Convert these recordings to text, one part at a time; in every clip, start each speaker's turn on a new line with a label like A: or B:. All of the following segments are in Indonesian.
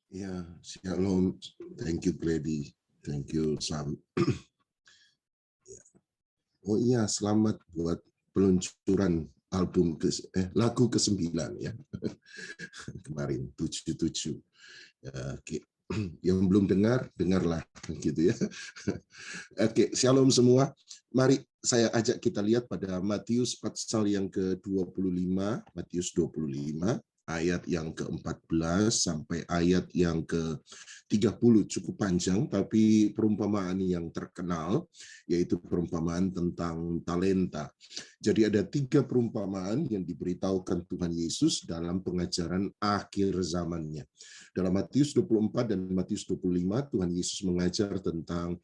A: Ya, shalom. Thank you, Glady. Thank you, Sam. Oh iya, selamat buat peluncuran lagu ke-9 ya. Kemarin 77. Ya, oke. Yang belum dengar, dengarlah gitu ya. Oke, shalom semua. Mari saya ajak kita lihat pada Matius pasal yang ke-25, Matius 25 ayat yang ke-14 sampai ayat yang ke-30, cukup panjang tapi perumpamaan yang terkenal, yaitu perumpamaan tentang talenta. Jadi ada 3 perumpamaan yang diberitahukan Tuhan Yesus dalam pengajaran akhir zamannya. Dalam Matius 24 dan Matius 25, Tuhan Yesus mengajar tentang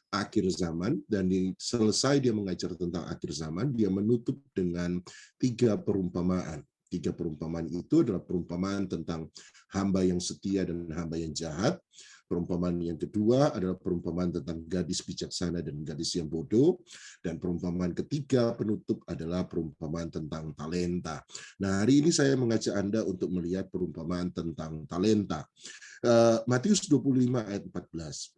A: akhir zaman, dan selesai dia mengajar tentang akhir zaman, dia menutup dengan 3 perumpamaan. 3 perumpamaan itu adalah perumpamaan tentang hamba yang setia dan hamba yang jahat. Perumpamaan yang kedua adalah perumpamaan tentang gadis bijaksana dan gadis yang bodoh. Dan perumpamaan ketiga penutup adalah perumpamaan tentang talenta. Nah, hari ini saya mengajak Anda untuk melihat perumpamaan tentang talenta. Matius 25 ayat 14.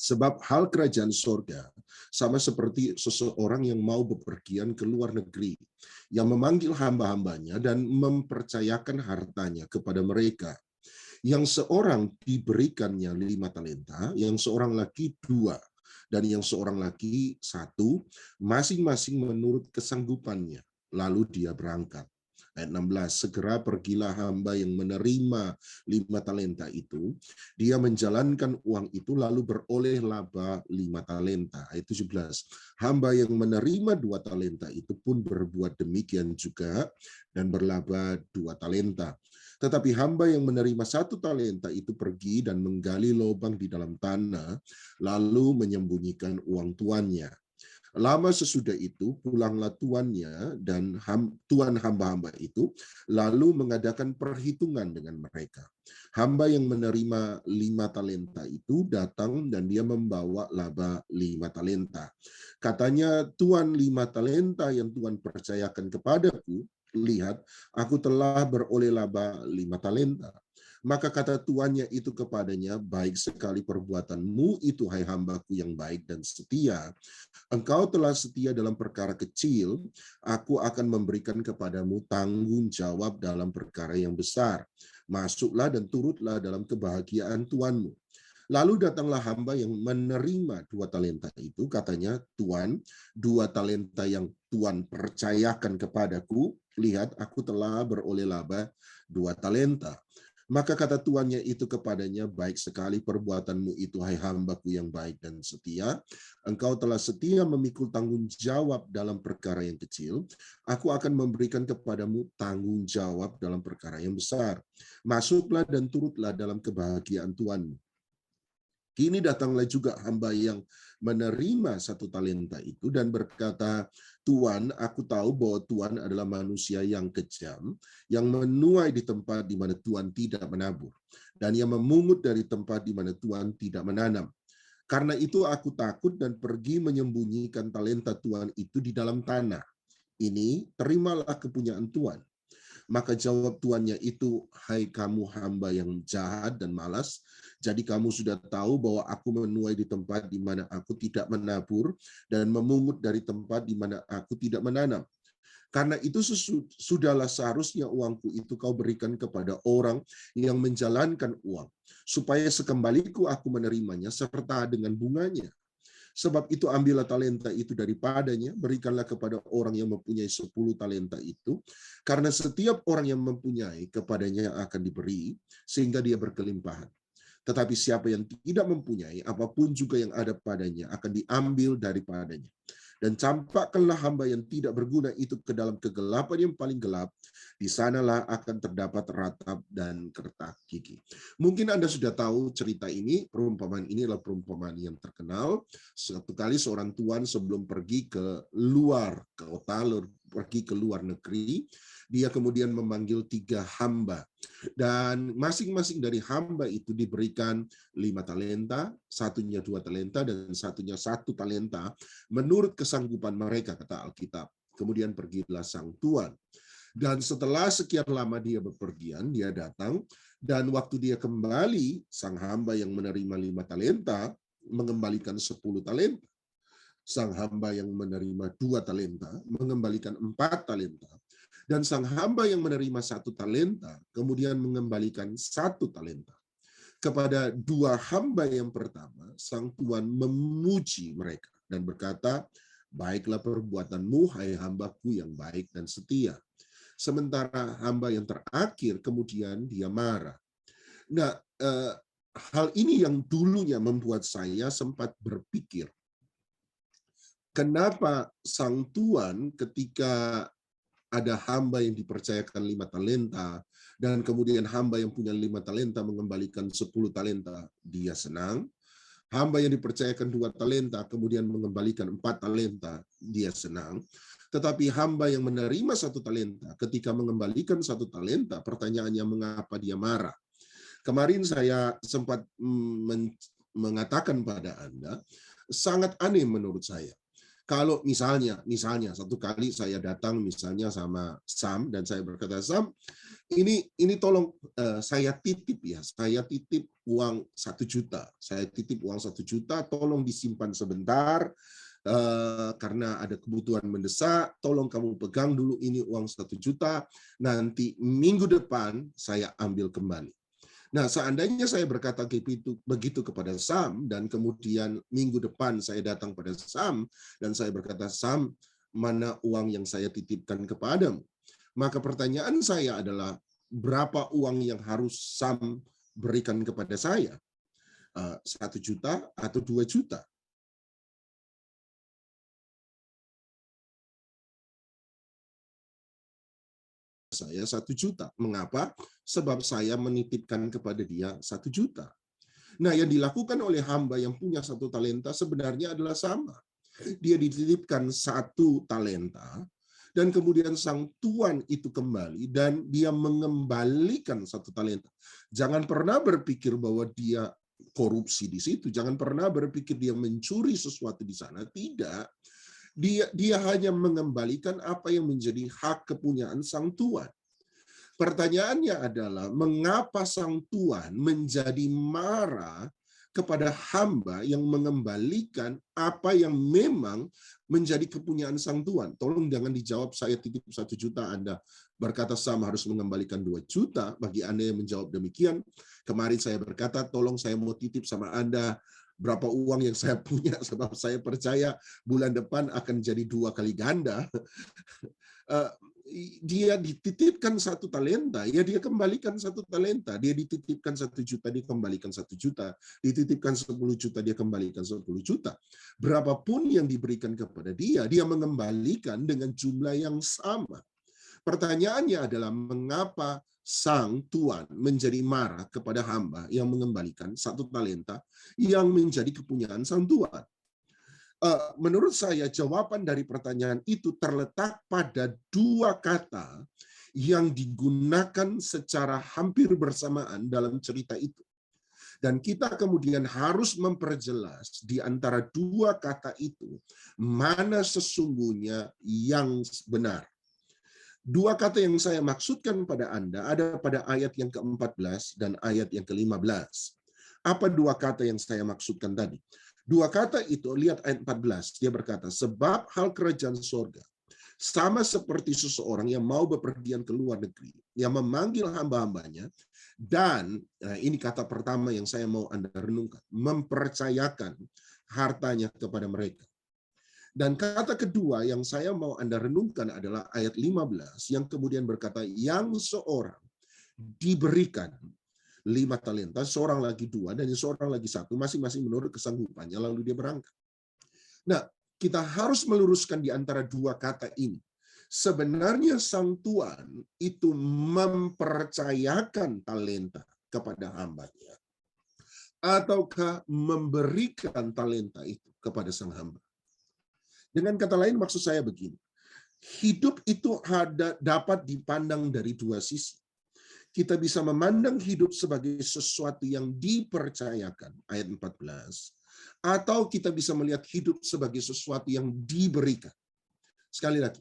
A: Sebab hal kerajaan sorga sama seperti seseorang yang mau bepergian ke luar negeri, yang memanggil hamba-hambanya dan mempercayakan hartanya kepada mereka. Yang seorang diberikannya 5 talenta, yang seorang lagi 2, dan yang seorang lagi 1, masing-masing menurut kesanggupannya. Lalu dia berangkat. Ayat 16, segera pergilah hamba yang menerima 5 talenta itu, dia menjalankan uang itu lalu beroleh laba 5 talenta. Ayat 17, hamba yang menerima 2 talenta itu pun berbuat demikian juga dan berlaba 2 talenta. Tetapi hamba yang menerima 1 talenta itu pergi dan menggali lubang di dalam tanah, lalu menyembunyikan uang tuannya. Lama sesudah itu pulanglah tuannya dan tuan hamba-hamba itu lalu mengadakan perhitungan dengan mereka. Hamba yang menerima 5 talenta itu datang dan dia membawa laba 5 talenta. Katanya, Tuan, 5 talenta yang Tuhan percayakan kepadaku, lihat, aku telah beroleh laba 5 talenta. Maka kata tuannya itu kepadanya, baik sekali perbuatanmu itu, hai hambaku yang baik dan setia. Engkau telah setia dalam perkara kecil, aku akan memberikan kepadamu tanggung jawab dalam perkara yang besar. Masuklah dan turutlah dalam kebahagiaan tuanmu. Lalu datanglah hamba yang menerima 2 talenta itu, katanya, Tuan, 2 talenta yang Tuan percayakan kepadaku, lihat, aku telah beroleh laba 2 talenta. Maka kata tuannya itu kepadanya, baik sekali perbuatanmu itu, hai hambaku yang baik dan setia. Engkau telah setia memikul tanggung jawab dalam perkara yang kecil, aku akan memberikan kepadamu tanggung jawab dalam perkara yang besar. Masuklah dan turutlah dalam kebahagiaan Tuanmu. Kini datanglah juga hamba yang menerima 1 talenta itu dan berkata, Tuan, aku tahu bahwa Tuan adalah manusia yang kejam, yang menuai di tempat di mana Tuan tidak menabur, dan yang memungut dari tempat di mana Tuan tidak menanam. Karena itu aku takut dan pergi menyembunyikan talenta Tuan itu di dalam tanah. Ini terimalah kepunyaan Tuan. Maka jawab tuannya itu, hai kamu hamba yang jahat dan malas, jadi kamu sudah tahu bahwa aku menuai di tempat di mana aku tidak menabur dan memungut dari tempat di mana aku tidak menanam. Karena itu sudahlah seharusnya uangku itu kau berikan kepada orang yang menjalankan uang, supaya sekembaliku aku menerimanya serta dengan bunganya. Sebab itu ambillah talenta itu daripadanya, berikanlah kepada orang yang mempunyai 10 talenta itu, karena setiap orang yang mempunyai kepadanya akan diberi, sehingga dia berkelimpahan. Tetapi siapa yang tidak mempunyai, apapun juga yang ada padanya akan diambil daripadanya. Dan campakkanlah hamba yang tidak berguna itu ke dalam kegelapan yang paling gelap, di sanalah akan terdapat ratap dan kertak gigi. Mungkin Anda sudah tahu cerita ini, perumpamaan ini adalah perumpamaan yang terkenal. Satu kali seorang tuan sebelum pergi ke luar kota, pergi ke luar negeri, dia kemudian memanggil 3 hamba. Dan masing-masing dari hamba itu diberikan 5 talenta, satunya 2 talenta, dan satunya 1 talenta, menurut kesanggupan mereka, kata Alkitab. Kemudian pergilah sang tuan. Dan setelah sekian lama dia bepergian, dia datang, dan waktu dia kembali, sang hamba yang menerima 5 talenta mengembalikan 10 talenta. Sang hamba yang menerima 2 talenta mengembalikan 4 talenta. Dan sang hamba yang menerima 1 talenta kemudian mengembalikan 1 talenta. Kepada 2 hamba yang pertama, sang tuan memuji mereka dan berkata, "Baiklah perbuatanmu, hai hambaku yang baik dan setia." Sementara hamba yang terakhir kemudian dia marah. Nah, hal ini yang dulunya membuat saya sempat berpikir, kenapa sang tuan ketika ada hamba yang dipercayakan 5 talenta, dan kemudian hamba yang punya 5 talenta mengembalikan 10 talenta, dia senang. Hamba yang dipercayakan 2 talenta, kemudian mengembalikan 4 talenta, dia senang. Tetapi hamba yang menerima 1 talenta, ketika mengembalikan 1 talenta, pertanyaannya mengapa dia marah? Kemarin saya sempat mengatakan pada Anda, sangat aneh menurut saya. Kalau misalnya satu kali saya datang misalnya sama Sam dan saya berkata, "Sam, ini tolong saya titip ya, saya titip uang 1 juta. Saya titip uang 1 juta, tolong disimpan sebentar karena ada kebutuhan mendesak, tolong kamu pegang dulu ini uang 1 juta, nanti minggu depan saya ambil kembali." Nah, seandainya saya berkata begitu kepada Sam, dan kemudian minggu depan saya datang pada Sam, dan saya berkata, "Sam, mana uang yang saya titipkan kepadamu?" Maka pertanyaan saya adalah, berapa uang yang harus Sam berikan kepada saya? 1 juta atau 2 juta? Saya 1 juta. Mengapa? Sebab saya menitipkan kepada dia 1 juta. Nah, yang dilakukan oleh hamba yang punya 1 talenta sebenarnya adalah sama. Dia dititipkan 1 talenta, dan kemudian sang tuan itu kembali dan dia mengembalikan 1 talenta. Jangan pernah berpikir bahwa dia korupsi di situ. Jangan pernah berpikir dia mencuri sesuatu di sana. Tidak. Dia hanya mengembalikan apa yang menjadi hak kepunyaan sang tuan. Pertanyaannya adalah, mengapa sang tuan menjadi marah kepada hamba yang mengembalikan apa yang memang menjadi kepunyaan sang tuan? Tolong jangan dijawab saya titip 1 juta, Anda berkata Sam harus mengembalikan 2 juta. Bagi Anda yang menjawab demikian, kemarin saya berkata, tolong saya mau titip sama Anda berapa uang yang saya punya, sebab saya percaya bulan depan akan jadi 2 kali ganda. Dia dititipkan 1 talenta, ya dia kembalikan 1 talenta. Dia dititipkan 1 juta, dia kembalikan 1 juta. Dititipkan 10 juta, dia kembalikan 10 juta. Berapapun yang diberikan kepada dia, dia mengembalikan dengan jumlah yang sama. Pertanyaannya adalah, mengapa sang tuan menjadi marah kepada hamba yang mengembalikan 1 talenta yang menjadi kepunyaan sang tuan? Menurut saya jawaban dari pertanyaan itu terletak pada 2 kata yang digunakan secara hampir bersamaan dalam cerita itu. Dan kita kemudian harus memperjelas di antara 2 kata itu mana sesungguhnya yang benar. 2 kata yang saya maksudkan pada Anda ada pada ayat yang ke-14 dan ayat yang ke-15. Apa 2 kata yang saya maksudkan tadi? 2 kata itu, lihat ayat 14, dia berkata, "Sebab hal kerajaan sorga sama seperti seseorang yang mau bepergian ke luar negeri, yang memanggil hamba-hambanya, dan," ini kata pertama yang saya mau Anda renungkan, "mempercayakan hartanya kepada mereka." Dan kata kedua yang saya mau Anda renungkan adalah ayat 15, yang kemudian berkata, "Yang seorang diberikan 5 talenta, seorang lagi 2, dan seorang lagi 1, masing-masing menurut kesanggupannya, lalu dia berangkat." Nah, kita harus meluruskan di antara 2 kata ini. Sebenarnya sang tuan itu mempercayakan talenta kepada hambanya, ataukah memberikan talenta itu kepada sang hamba. Dengan kata lain, maksud saya begini, hidup itu dapat dipandang dari 2 sisi. Kita bisa memandang hidup sebagai sesuatu yang dipercayakan, ayat 14, atau kita bisa melihat hidup sebagai sesuatu yang diberikan. Sekali lagi,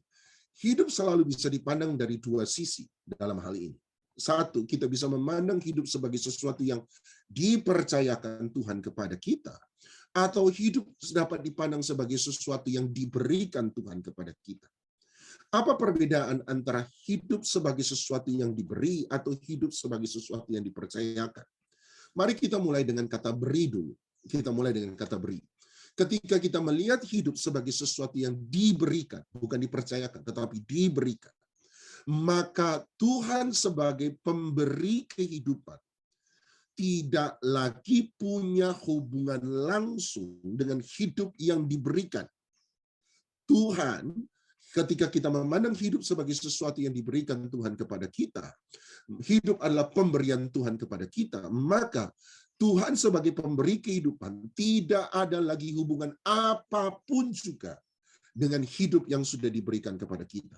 A: hidup selalu bisa dipandang dari dua sisi dalam hal ini. Satu, kita bisa memandang hidup sebagai sesuatu yang dipercayakan Tuhan kepada kita, atau hidup dapat dipandang sebagai sesuatu yang diberikan Tuhan kepada kita. Apa perbedaan antara hidup sebagai sesuatu yang diberi atau hidup sebagai sesuatu yang dipercayakan? Mari kita mulai dengan kata beri dulu. Kita mulai dengan kata beri. Ketika kita melihat hidup sebagai sesuatu yang diberikan, bukan dipercayakan, tetapi diberikan, maka Tuhan sebagai pemberi kehidupan tidak lagi punya hubungan langsung dengan hidup yang diberikan. Tuhan, ketika kita memandang hidup sebagai sesuatu yang diberikan Tuhan kepada kita, hidup adalah pemberian Tuhan kepada kita, maka Tuhan sebagai pemberi kehidupan tidak ada lagi hubungan apapun juga dengan hidup yang sudah diberikan kepada kita.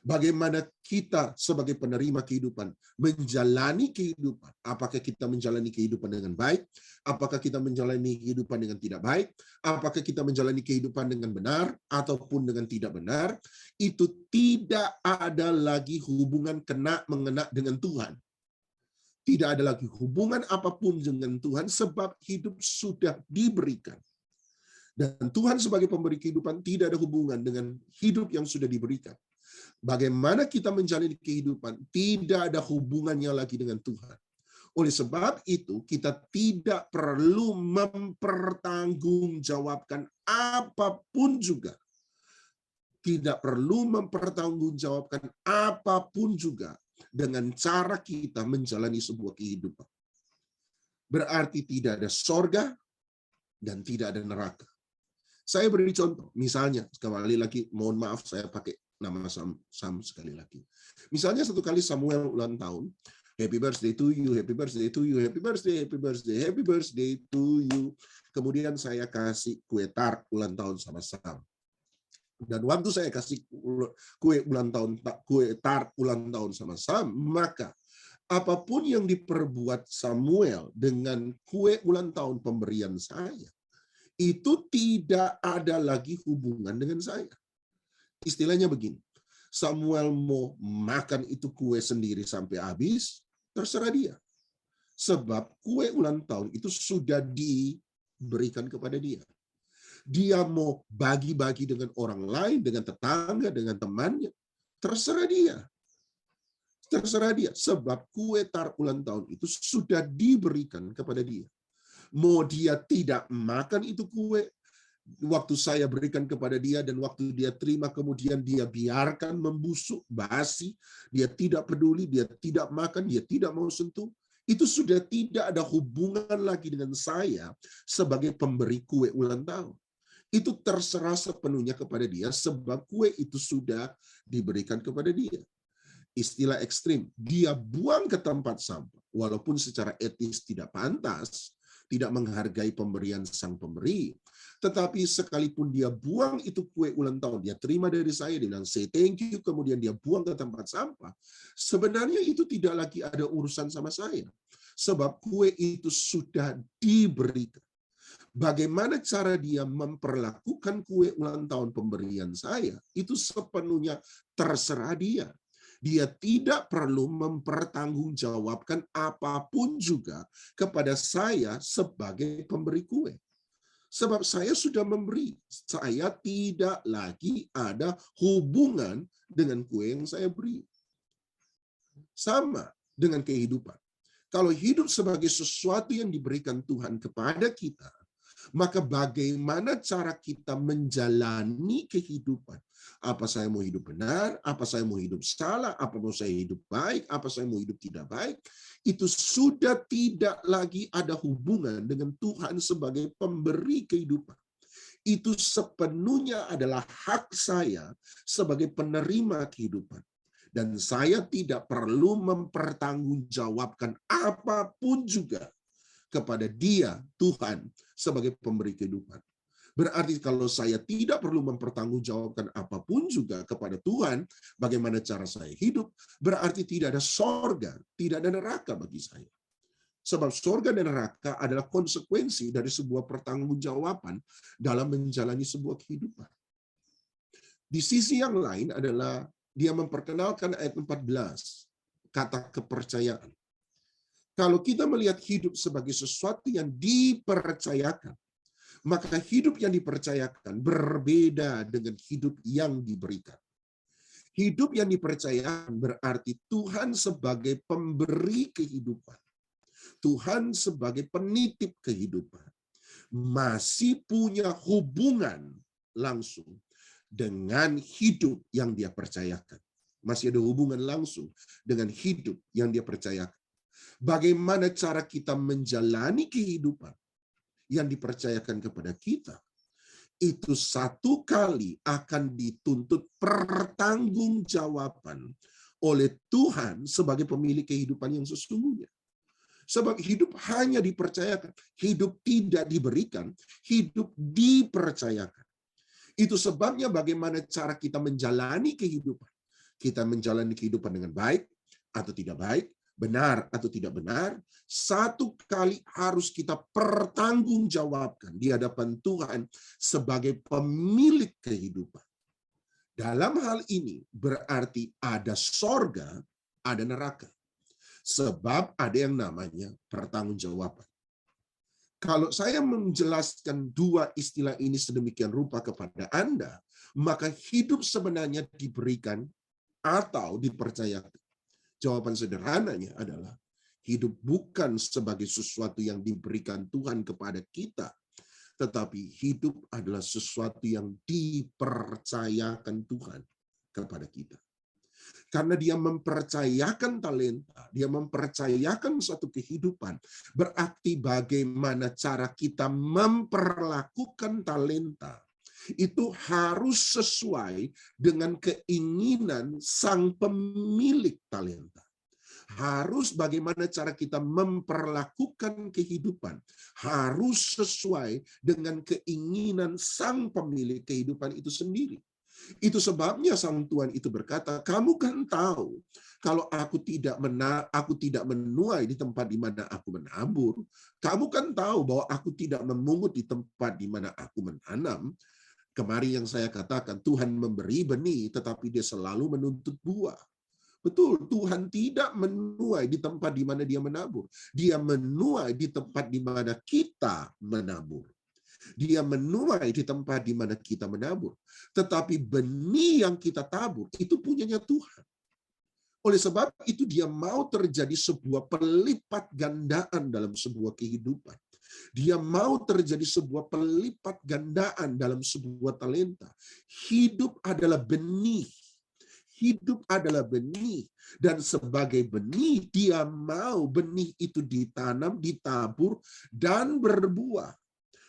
A: Bagaimana kita sebagai penerima kehidupan menjalani kehidupan? Apakah kita menjalani kehidupan dengan baik? Apakah kita menjalani kehidupan dengan tidak baik? Apakah kita menjalani kehidupan dengan benar ataupun dengan tidak benar? Itu tidak ada lagi hubungan kena-mengena dengan Tuhan. Tidak ada lagi hubungan apapun dengan Tuhan sebab hidup sudah diberikan. Dan Tuhan sebagai pemberi kehidupan tidak ada hubungan dengan hidup yang sudah diberikan. Bagaimana kita menjalani kehidupan tidak ada hubungannya lagi dengan Tuhan. Oleh sebab itu, kita tidak perlu mempertanggungjawabkan apapun juga. Tidak perlu mempertanggungjawabkan apapun juga dengan cara kita menjalani sebuah kehidupan. Berarti tidak ada sorga dan tidak ada neraka. Saya beri contoh, misalnya, sekali lagi, mohon maaf saya pakai nama Sam sekali lagi. Misalnya satu kali Samuel ulang tahun, happy birthday to you, happy birthday to you, happy birthday, happy birthday, happy birthday to you. Kemudian saya kasih kue tart ulang tahun sama Sam. Dan waktu saya kasih kue tart ulang tahun sama Sam, maka apapun yang diperbuat Samuel dengan kue ulang tahun pemberian saya, itu tidak ada lagi hubungan dengan saya. Istilahnya begini, Samuel mau makan itu kue sendiri sampai habis, terserah dia. Sebab kue ulang tahun itu sudah diberikan kepada dia. Dia mau bagi-bagi dengan orang lain, dengan tetangga, dengan temannya, terserah dia. Terserah dia, sebab kue tart ulang tahun itu sudah diberikan kepada dia. Mau dia tidak makan itu kue, waktu saya berikan kepada dia dan waktu dia terima kemudian dia biarkan membusuk, basi, dia tidak peduli, dia tidak makan, dia tidak mau sentuh, itu sudah tidak ada hubungan lagi dengan saya sebagai pemberi kue ulang tahun. Itu terserah sepenuhnya kepada dia sebab kue itu sudah diberikan kepada dia. Istilah ekstrim, dia buang ke tempat sampah, walaupun secara etis tidak pantas, tidak menghargai pemberian sang pemberi. Tetapi sekalipun dia buang itu kue ulang tahun, dia terima dari saya, dia bilang say thank you, kemudian dia buang ke tempat sampah. Sebenarnya itu tidak lagi ada urusan sama saya. Sebab kue itu sudah diberikan. Bagaimana cara dia memperlakukan kue ulang tahun pemberian saya, itu sepenuhnya terserah dia. Dia tidak perlu mempertanggungjawabkan apapun juga kepada saya sebagai pemberi kue. Sebab saya sudah memberi, saya tidak lagi ada hubungan dengan kue yang saya beri. Sama dengan kehidupan. Kalau hidup sebagai sesuatu yang diberikan Tuhan kepada kita, maka bagaimana cara kita menjalani kehidupan? Apa saya mau hidup benar? Apa saya mau hidup salah? Apa mau saya hidup baik? Apa saya mau hidup tidak baik? Itu sudah tidak lagi ada hubungan dengan Tuhan sebagai pemberi kehidupan. Itu sepenuhnya adalah hak saya sebagai penerima kehidupan. Dan saya tidak perlu mempertanggungjawabkan apapun juga kepada Dia, Tuhan, sebagai pemberi kehidupan. Berarti kalau saya tidak perlu mempertanggungjawabkan apapun juga kepada Tuhan, bagaimana cara saya hidup, berarti tidak ada sorga, tidak ada neraka bagi saya. Sebab sorga dan neraka adalah konsekuensi dari sebuah pertanggungjawaban dalam menjalani sebuah kehidupan. Di sisi yang lain adalah dia memperkenalkan ayat 14, kata kepercayaan. Kalau kita melihat hidup sebagai sesuatu yang dipercayakan, maka hidup yang dipercayakan berbeda dengan hidup yang diberikan. Hidup yang dipercayakan berarti Tuhan sebagai pemberi kehidupan. Tuhan sebagai penitip kehidupan. Masih punya hubungan langsung dengan hidup yang dia percayakan. Masih ada hubungan langsung dengan hidup yang dia percayakan. Bagaimana cara kita menjalani kehidupan yang dipercayakan kepada kita, itu satu kali akan dituntut pertanggungjawaban oleh Tuhan sebagai pemilik kehidupan yang sesungguhnya. Sebab hidup hanya dipercayakan, hidup tidak diberikan, hidup dipercayakan. Itu sebabnya bagaimana cara kita menjalani kehidupan. Kita menjalani kehidupan dengan baik atau tidak baik, benar atau tidak benar, satu kali harus kita pertanggungjawabkan di hadapan Tuhan sebagai pemilik kehidupan. Dalam hal ini berarti ada sorga, ada neraka. Sebab ada yang namanya pertanggungjawaban. Kalau saya menjelaskan dua istilah ini sedemikian rupa kepada Anda, maka hidup sebenarnya diberikan atau dipercayakan. Jawaban sederhananya adalah hidup bukan sebagai sesuatu yang diberikan Tuhan kepada kita, tetapi hidup adalah sesuatu yang dipercayakan Tuhan kepada kita. Karena dia mempercayakan talenta, dia mempercayakan suatu kehidupan, berarti bagaimana cara kita memperlakukan talenta itu harus sesuai dengan keinginan sang pemilik talenta. Harus bagaimana cara kita memperlakukan kehidupan harus sesuai dengan keinginan sang pemilik kehidupan itu sendiri. Itu sebabnya sang Tuhan itu berkata, kamu kan tahu kalau aku tidak menuai di tempat di mana aku menabur, kamu kan tahu bahwa aku tidak memungut di tempat di mana aku menanam. Kemarin yang saya katakan, Tuhan memberi benih, tetapi dia selalu menuntut buah. Betul, Tuhan tidak menuai di tempat di mana dia menabur. Dia menuai di tempat di mana kita menabur. Dia menuai di tempat di mana kita menabur. Tetapi benih yang kita tabur, itu punyanya Tuhan. Oleh sebab itu dia mau terjadi sebuah pelipat gandaan dalam sebuah kehidupan. Dia mau terjadi sebuah pelipat gandaan dalam sebuah talenta. Hidup adalah benih. Hidup adalah benih. Dan sebagai benih, dia mau benih itu ditanam, ditabur, dan berbuah.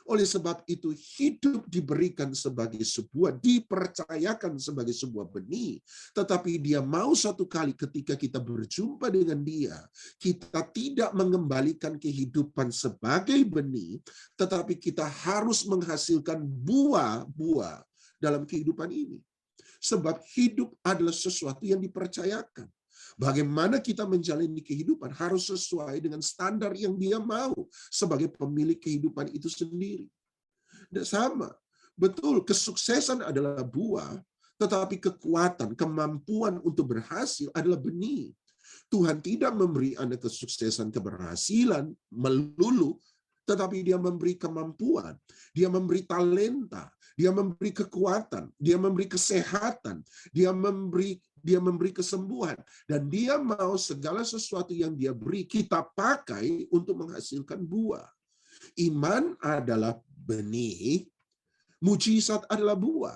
A: Oleh sebab itu hidup diberikan sebagai sebuah, dipercayakan sebagai sebuah benih. Tetapi dia mau satu kali ketika kita berjumpa dengan dia, kita tidak mengembalikan kehidupan sebagai benih, tetapi kita harus menghasilkan buah-buah dalam kehidupan ini. Sebab hidup adalah sesuatu yang dipercayakan. Bagaimana kita menjalani kehidupan harus sesuai dengan standar yang dia mau sebagai pemilik kehidupan itu sendiri. Dan sama, betul, kesuksesan adalah buah, tetapi kekuatan, kemampuan untuk berhasil adalah benih. Tuhan tidak memberi Anda kesuksesan, keberhasilan melulu, tetapi dia memberi kemampuan, dia memberi talenta, dia memberi kekuatan, dia memberi kesehatan, dia memberi kesembuhan, dan dia mau segala sesuatu yang dia beri kita pakai untuk menghasilkan buah. Iman adalah benih, mujizat adalah buah.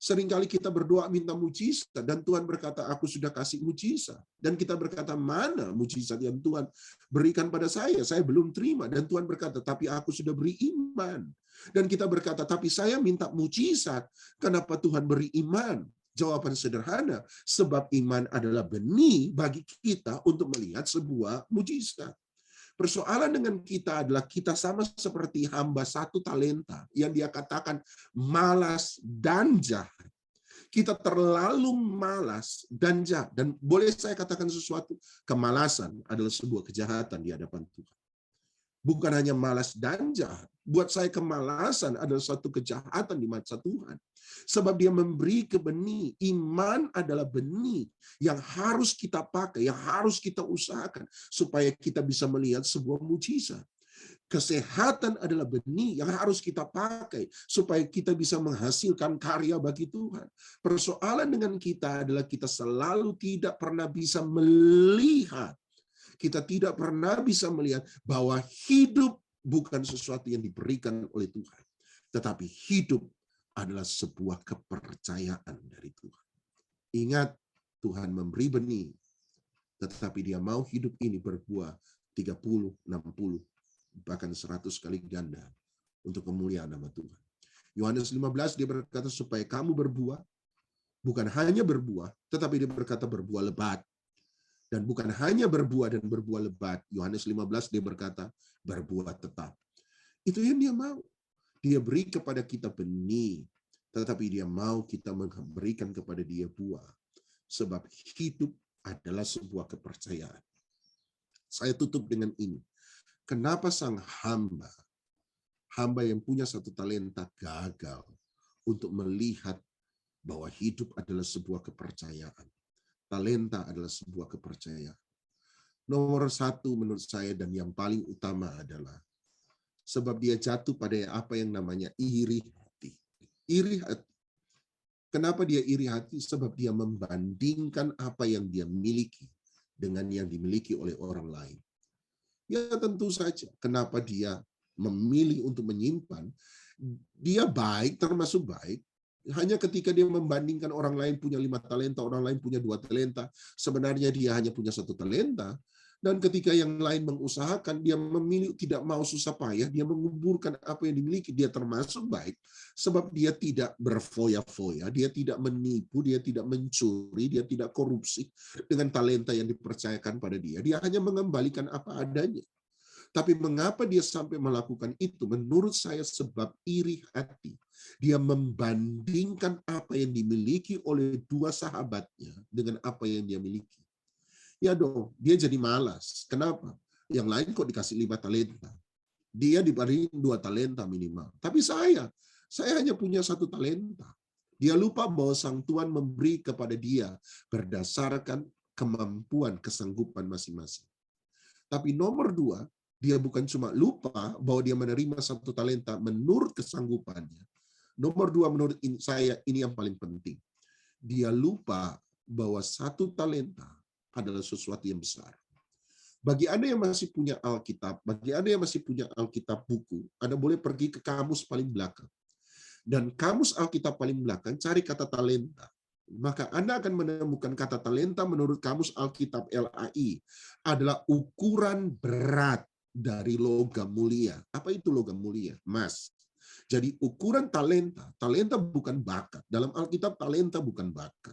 A: Seringkali kita berdoa minta mujizat dan Tuhan berkata, aku sudah kasih mujizat. Dan kita berkata, mana mujizat yang Tuhan berikan pada saya? Saya belum terima. Dan Tuhan berkata, tapi aku sudah beri iman. Dan kita berkata, tapi saya minta mujizat. Kenapa Tuhan beri iman? Jawaban sederhana, sebab iman adalah benih bagi kita untuk melihat sebuah mujizat. Persoalan dengan kita adalah kita sama seperti hamba satu talenta yang dia katakan malas dan jahat. Kita terlalu malas dan jahat. Dan boleh saya katakan sesuatu, kemalasan adalah sebuah kejahatan di hadapan Tuhan. Bukan hanya malas dan jahat, buat saya kemalasan adalah suatu kejahatan di mata Tuhan. Sebab dia memberi ke benih. Iman adalah benih yang harus kita pakai, yang harus kita usahakan supaya kita bisa melihat sebuah mujizat. Kesehatan adalah benih yang harus kita pakai supaya kita bisa menghasilkan karya bagi Tuhan. Persoalan dengan kita adalah kita selalu tidak pernah bisa melihat. Kita tidak pernah bisa melihat bahwa hidup bukan sesuatu yang diberikan oleh Tuhan. Tetapi hidup adalah sebuah kepercayaan dari Tuhan. Ingat, Tuhan memberi benih, tetapi dia mau hidup ini berbuah 30, 60, bahkan 100 kali ganda untuk kemuliaan nama Tuhan. Yohanes 15 dia berkata supaya kamu berbuah, bukan hanya berbuah, tetapi dia berkata berbuah lebat. Dan bukan hanya berbuah dan berbuah lebat. Yohanes 15 dia berkata berbuah tetap. Itu yang dia mau. Dia beri kepada kita benih, tetapi dia mau kita memberikan kepada dia buah. Sebab hidup adalah sebuah kepercayaan. Saya tutup dengan ini. Kenapa sang hamba yang punya satu talenta gagal untuk melihat bahwa hidup adalah sebuah kepercayaan. Talenta adalah sebuah kepercayaan. Nomor satu menurut saya dan yang paling utama adalah sebab dia jatuh pada apa yang namanya iri hati. Iri hati. Kenapa dia iri hati? Sebab dia membandingkan apa yang dia miliki dengan yang dimiliki oleh orang lain. Ya tentu saja. Kenapa dia memilih untuk menyimpan? Dia baik, termasuk baik. Hanya ketika dia membandingkan orang lain punya 5 talenta, orang lain punya 2 talenta, sebenarnya dia hanya punya 1 talenta. Dan ketika yang lain mengusahakan, dia memilih tidak mau susah payah, dia menguburkan apa yang dimiliki, dia termasuk baik. Sebab dia tidak berfoya-foya, dia tidak menipu, dia tidak mencuri, dia tidak korupsi dengan talenta yang dipercayakan pada dia. Dia hanya mengembalikan apa adanya. Tapi mengapa dia sampai melakukan itu? Menurut saya sebab iri hati. Dia membandingkan apa yang dimiliki oleh 2 sahabatnya dengan apa yang dia miliki. Ya dong, dia jadi malas. Kenapa? Yang lain kok dikasih 5 talenta. Dia diberi 2 talenta minimal. Tapi saya hanya punya 1 talenta. Dia lupa bahwa Sang Tuhan memberi kepada dia berdasarkan kemampuan, kesanggupan masing-masing. Tapi nomor 2, dia bukan cuma lupa bahwa dia menerima 1 talenta menurut kesanggupannya. Nomor 2 menurut saya ini yang paling penting. Dia lupa bahwa 1 talenta adalah sesuatu yang besar. Bagi Anda yang masih punya Alkitab, bagi Anda yang masih punya Alkitab buku, Anda boleh pergi ke kamus paling belakang. Dan kamus Alkitab paling belakang, cari kata talenta. Maka Anda akan menemukan kata talenta menurut kamus Alkitab LAI adalah ukuran berat dari logam mulia. Apa itu logam mulia? Emas. Jadi ukuran talenta bukan bakat. Dalam Alkitab talenta bukan bakat.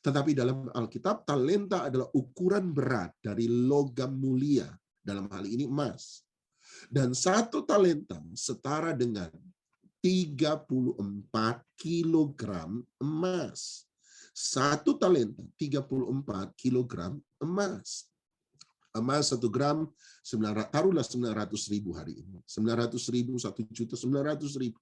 A: Tetapi dalam Alkitab talenta adalah ukuran berat dari logam mulia. Dalam hal ini emas. Dan 1 talenta setara dengan 34 kilogram emas. 1 talenta 34 kilogram emas. Emas 1 gram, taruhlah 900.000 hari ini. 900.000, 1.900.000.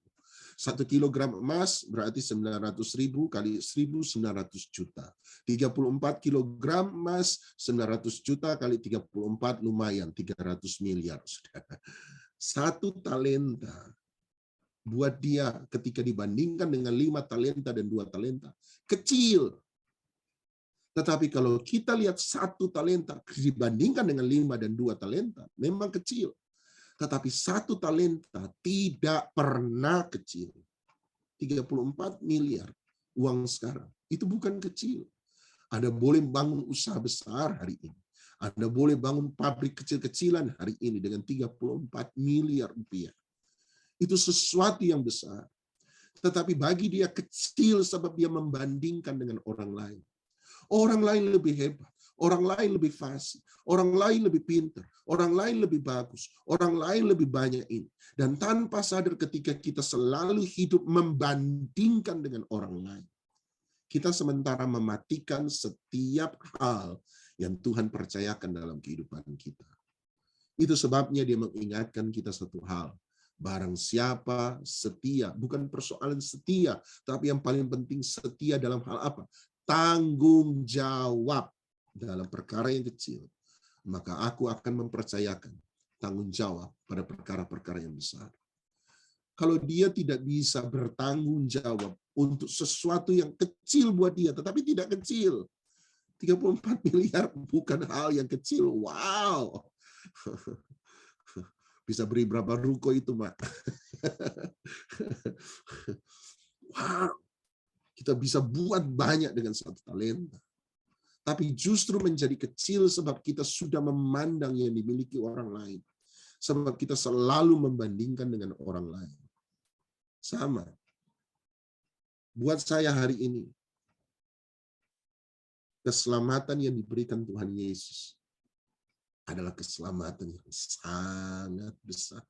A: 1 kilogram emas berarti 900.000 kali 1.900 juta. 34 kilogram emas, 900 juta kali 34 lumayan, 300 miliar. 1 talenta buat dia ketika dibandingkan dengan 5 talenta dan 2 talenta, kecil. Tetapi kalau kita lihat 1 talenta dibandingkan dengan 5 dan 2 talenta, memang kecil. Tetapi 1 talenta tidak pernah kecil. 34 miliar uang sekarang. Itu bukan kecil. Anda boleh bangun usaha besar hari ini. Anda boleh bangun pabrik kecil-kecilan hari ini dengan 34 miliar rupiah. Itu sesuatu yang besar. Tetapi bagi dia kecil sebab dia membandingkan dengan orang lain. Orang lain lebih hebat, orang lain lebih fasih, orang lain lebih pintar, orang lain lebih bagus, orang lain lebih banyak ini. Dan tanpa sadar ketika kita selalu hidup membandingkan dengan orang lain, kita sementara mematikan setiap hal yang Tuhan percayakan dalam kehidupan kita. Itu sebabnya dia mengingatkan kita satu hal, Barang siapa setia, bukan persoalan setia, tapi yang paling penting setia dalam hal apa? Tanggung jawab dalam perkara yang kecil, maka aku akan mempercayakan tanggung jawab pada perkara-perkara yang besar. Kalau dia tidak bisa bertanggung jawab untuk sesuatu yang kecil buat dia, tetapi tidak kecil. 34 miliar bukan hal yang kecil. Wow. Bisa beri berapa ruko itu, Mak? Wow. Kita bisa buat banyak dengan 1 talenta. Tapi justru menjadi kecil sebab kita sudah memandang yang dimiliki orang lain. Sebab kita selalu membandingkan dengan orang lain. Sama. Buat saya hari ini, keselamatan yang diberikan Tuhan Yesus adalah keselamatan yang sangat besar.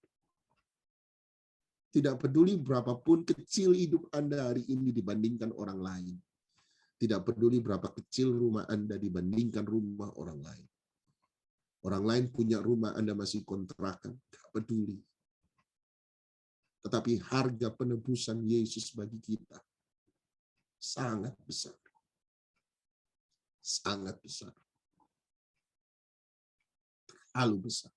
A: Tidak peduli berapapun kecil hidup Anda hari ini dibandingkan orang lain. Tidak peduli berapa kecil rumah Anda dibandingkan rumah orang lain. Orang lain punya rumah, Anda masih kontrakan. Tidak peduli. Tetapi harga penebusan Yesus bagi kita sangat besar. Sangat besar. Terlalu besar.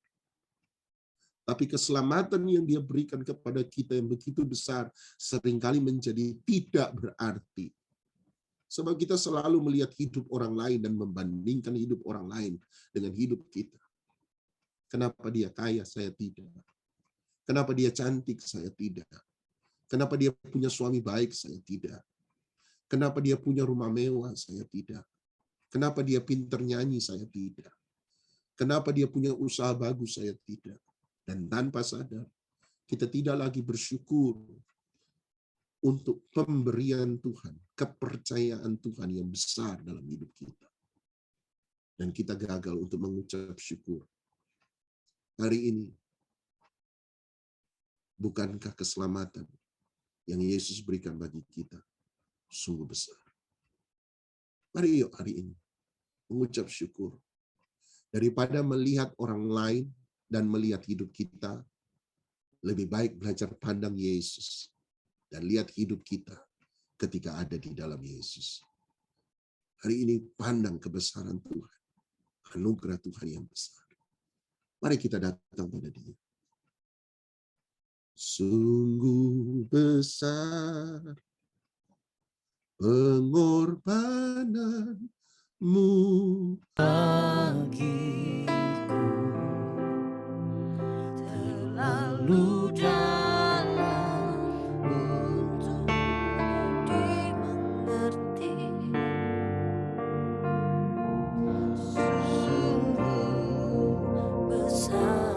A: Tapi keselamatan yang dia berikan kepada kita yang begitu besar seringkali menjadi tidak berarti. Sebab kita selalu melihat hidup orang lain dan membandingkan hidup orang lain dengan hidup kita. Kenapa dia kaya, saya tidak. Kenapa dia cantik, saya tidak. Kenapa dia punya suami baik, saya tidak. Kenapa dia punya rumah mewah, saya tidak. Kenapa dia pintar nyanyi, saya tidak. Kenapa dia punya usaha bagus, saya tidak. Dan tanpa sadar, kita tidak lagi bersyukur untuk pemberian Tuhan, kepercayaan Tuhan yang besar dalam hidup kita. Dan kita gagal untuk mengucap syukur. Hari ini, bukankah keselamatan yang Yesus berikan bagi kita sungguh besar? Mari yuk hari ini mengucap syukur. Daripada melihat orang lain dan melihat hidup kita, lebih baik belajar pandang Yesus dan lihat hidup kita ketika ada di dalam Yesus. Hari ini pandang kebesaran Tuhan, anugerah Tuhan yang besar. Mari kita datang pada Dia. Sungguh besar pengorbananmu bagiku, terlalu dalam untuk dimengerti. Sungguh besar,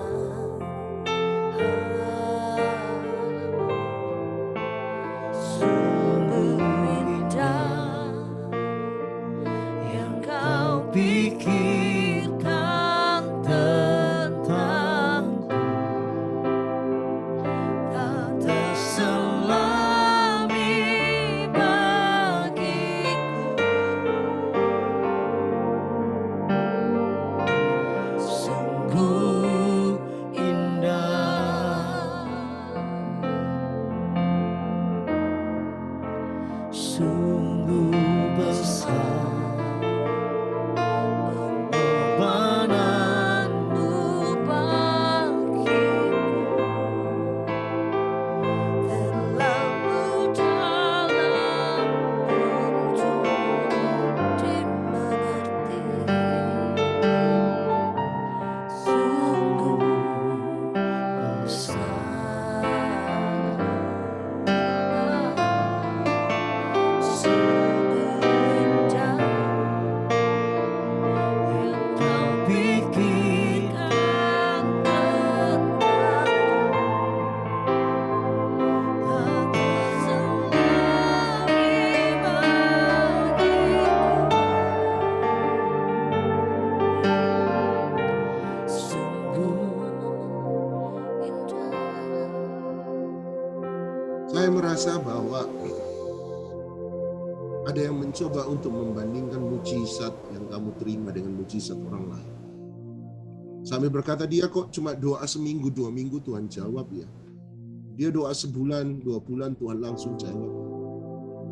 A: sungguh indah yang kau pikirkan tentangku, tak terselami bagiku. Sungguh indah, sungguh besar pengorbananmu bagiku, terlalu dalam untuk dimengerti. Sungguh besar, sungguh indah yang kau pikirkan tentangku, tak terselami bagiku. Sungguh indah. Saya merasa bahwa ada yang mencoba untuk membandingkan mujizat yang kamu terima dengan mujizat orang lain. Sambil berkata, dia kok cuma doa seminggu, 2 minggu Tuhan jawab ya. Dia doa sebulan, 2 bulan, Tuhan langsung jawab.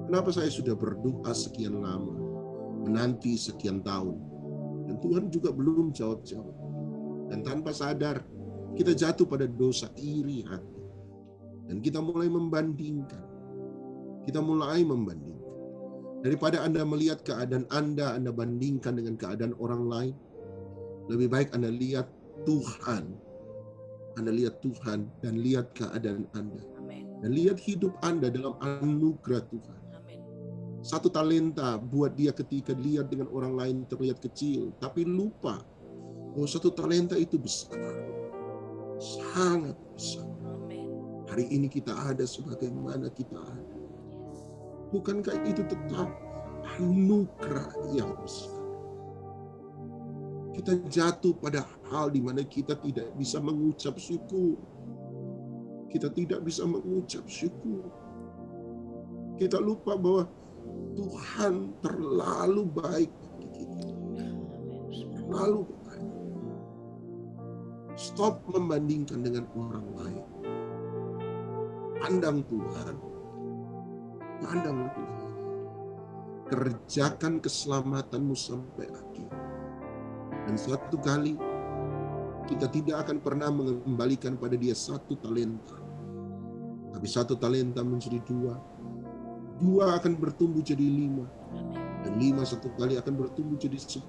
A: Kenapa saya sudah berdoa sekian lama, menanti sekian tahun, dan Tuhan juga belum jawab-jawab. Dan tanpa sadar, kita jatuh pada dosa iri hati. Dan kita mulai membandingkan. Daripada Anda melihat keadaan Anda bandingkan dengan keadaan orang lain, lebih baik Anda lihat Tuhan. Anda lihat Tuhan dan lihat keadaan Anda. Dan lihat hidup Anda dalam anugerah Tuhan. 1 talenta buat dia ketika lihat dengan orang lain terlihat kecil, tapi lupa bahwa 1 talenta itu besar, sangat besar. Hari ini kita ada sebagaimana kita ada. Bukankah itu tetap anugerah yang besar? Kita jatuh pada hal di mana kita tidak bisa mengucap syukur. Kita tidak bisa mengucap syukur. Kita lupa bahwa Tuhan terlalu baik bagi kita. Terlalu baik. Stop membandingkan dengan orang lain. Pandang Tuhan. Pandang Tuhan. Kerjakan keselamatanmu sampai akhir. Dan suatu kali kita tidak akan pernah mengembalikan pada dia 1 talenta. Tapi 1 talenta menjadi 2. 2 akan bertumbuh jadi 5. Dan 5 satu kali akan bertumbuh jadi 10,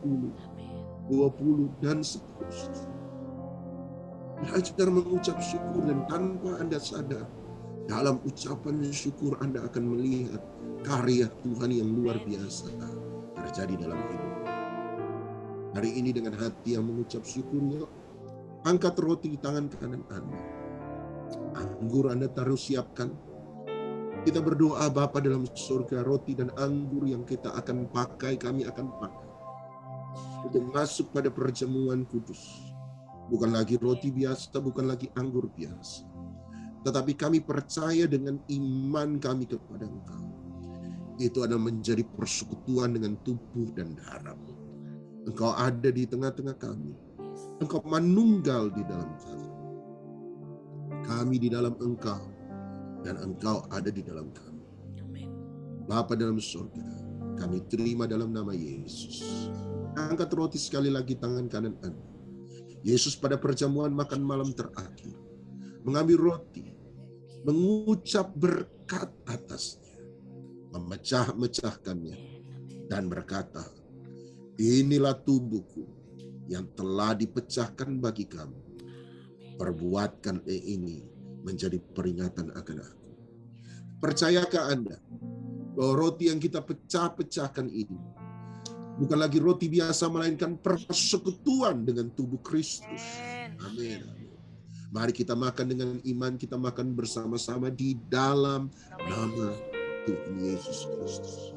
A: 20, dan seterusnya. Belajar mengucap syukur, dan tanpa Anda sadar, dalam ucapan syukur Anda akan melihat karya Tuhan yang luar biasa terjadi dalam hidup. Hari ini dengan hati yang mengucap syukur, yuk, angkat roti di tangan kanan Anda. Anggur Anda taruh siapkan. Kita berdoa, Bapa dalam surga, roti dan anggur yang kita akan pakai, kami akan pakai untuk masuk pada perjamuan kudus. Bukan lagi roti biasa, bukan lagi anggur biasa. Tetapi kami percaya dengan iman kami kepada Engkau. Itu adalah menjadi persekutuan dengan tubuh dan darah-Mu. Engkau ada di tengah-tengah kami. Engkau manunggal di dalam kami. Kami di dalam Engkau. Dan Engkau ada di dalam kami. Bapa dalam surga, kami terima dalam nama Yesus. Angkat roti sekali lagi tangan kanan Anda. Yesus pada perjamuan makan malam terakhir mengambil roti, mengucap berkat atasnya, memecah-mecahkannya, dan berkata, inilah tubuhku yang telah dipecahkan bagi kamu. Perbuatkan ini menjadi peringatan akan aku. Percayakah Anda bahwa roti yang kita pecah-pecahkan ini bukan lagi roti biasa, melainkan persekutuan dengan tubuh Kristus. Amin. Mari kita makan dengan iman, kita makan bersama-sama di dalam nama Tuhan Yesus Kristus.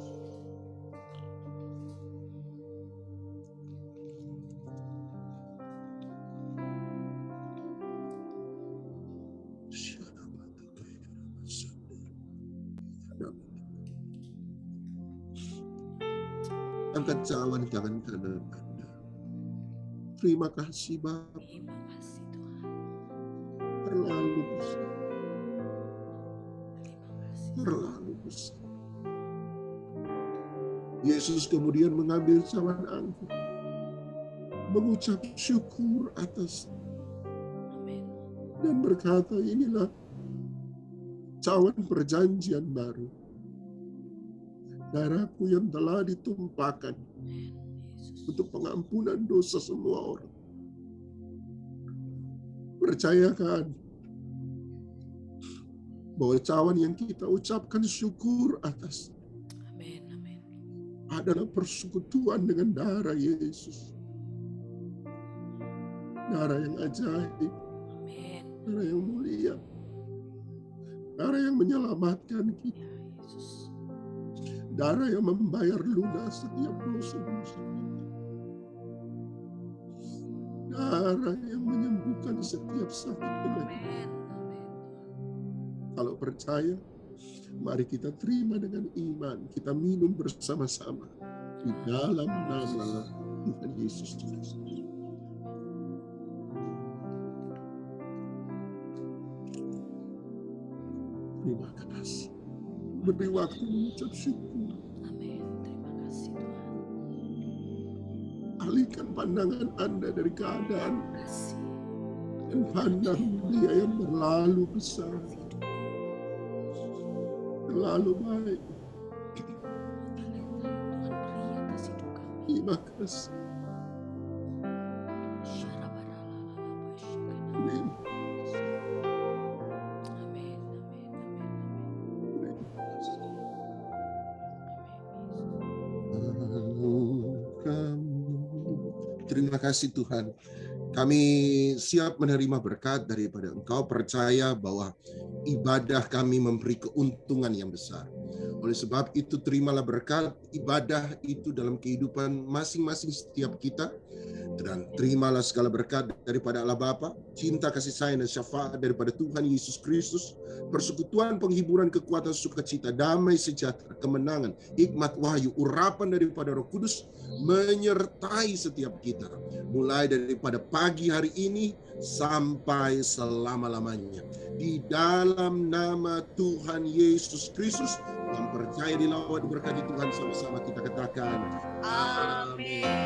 A: Angkat cawan tangan kanan Anda. Terima kasih Bapa.
B: Terima kasih Tuhan.
A: Terlalu besar.
B: Terima kasih.
A: Terlalu besar. Yesus kemudian mengambil cawan anggur, mengucap syukur atas,
B: Amin.
A: dan berkata, inilah cawan perjanjian baru. Darahku yang telah ditumpahkan untuk pengampunan dosa semua orang. Percayakan bahwa cawan yang kita ucapkan syukur atas adalah persekutuan dengan darah Yesus. Darah yang ajaib, darah yang mulia, darah yang menyelamatkan kita. Darah yang membayar lunas setiap dosa-dosa kita. Darah yang menyembuhkan setiap sakit penyakit. Kalau percaya, mari kita terima dengan iman. Kita minum bersama-sama di dalam nama Tuhan Yesus Kristus. Terima kasih. Beri waktu mengucap syukur.
B: Amin. Terima kasih Tuhan.
A: Alihkan pandangan Anda dari keadaan
B: Terima kasih.
A: dan pandang Dia yang berlalu besar, terlalu baik.
B: Talenta yang Tuhan beri atas hidup kami.
A: Terima kasih.
B: Amin. Amin.
A: Terima kasih Tuhan. Kami siap menerima berkat daripada Engkau, percaya bahwa ibadah kami memberi keuntungan yang besar. Oleh sebab itu terimalah berkat ibadah itu dalam kehidupan masing-masing setiap kita. Dan terimalah segala berkat daripada Allah Bapa, cinta kasih sayang dan syafaat daripada Tuhan Yesus Kristus, persekutuan, penghiburan, kekuatan, sukacita, damai sejahtera, kemenangan, hikmat, wahyu, urapan daripada Roh Kudus menyertai setiap kita, mulai daripada pagi hari ini sampai selama-lamanya. Di dalam nama Tuhan Yesus Kristus, yang percaya dilawat diberkati Tuhan, sama-sama kita katakan amin.